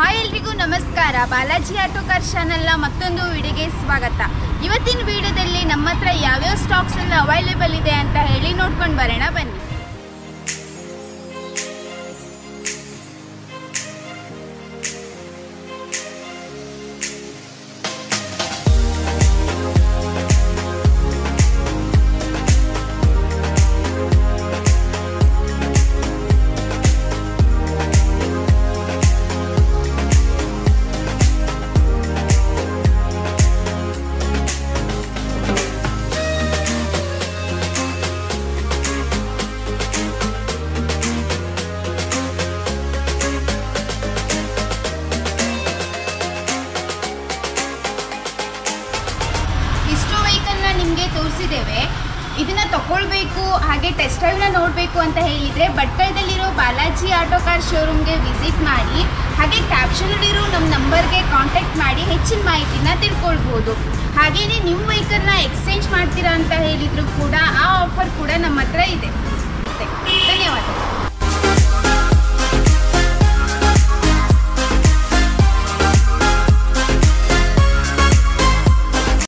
Hi ಎಲ್ರಿಗೂ ನಮಸ್ಕಾರ. Balaji auto car ಚಾನೆಲ್ನ ಮತ್ತೊಂದು ವಿಡಿಯೋಗೆ ಸ್ವಾಗತ. ಇವತ್ತಿನ ವಿಡಿಯೋದಲ್ಲಿ ನಮ್ಮ ಹತ್ರ ಯಾವ್ಯಾವ ಸ್ಟಾಕ್ಸ್ ಎಲ್ಲ ಅವೈಲೇಬಲ್ ಇದೆ ಅಂತ ಹೇಳಿ ನೋಡ್ಕೊಂಡು ಬರೋಣ ಬನ್ನಿ. ನಿಮಗೆ ತೋರಿಸಿದ್ದೇವೆ. ಇದನ್ನ ತಗೊಳ್ಬೇಕು ಹಾಗೆ ಟೆಸ್ಟ್ ಡ್ರೈವ್ನ ನೋಡಬೇಕು ಅಂತ ಹೇಳಿದರೆ ಭಟ್ಕಳದಲ್ಲಿರೋ ಬಾಲಾಜಿ ಆಟೋ ಕಾರ್ ಶೋರೂಮ್ಗೆ ವಿಸಿಟ್ ಮಾಡಿ, ಹಾಗೆ ಕ್ಯಾಪ್ಷನಲ್ಲಿರೋ ನಮ್ಮ ನಂಬರ್ಗೆ ಕಾಂಟ್ಯಾಕ್ಟ್ ಮಾಡಿ ಹೆಚ್ಚಿನ ಮಾಹಿತಿನ ತಿಳ್ಕೊಳ್ಬೋದು. ಹಾಗೆಯೇ ನಿಮ್ಮ ವೆಹಿಕಲ್ನ ಎಕ್ಸ್ಚೇಂಜ್ ಮಾಡ್ತೀರಾ ಅಂತ ಹೇಳಿದ್ರು ಕೂಡ ಆ ಆಫರ್ ಕೂಡ ನಮ್ಮ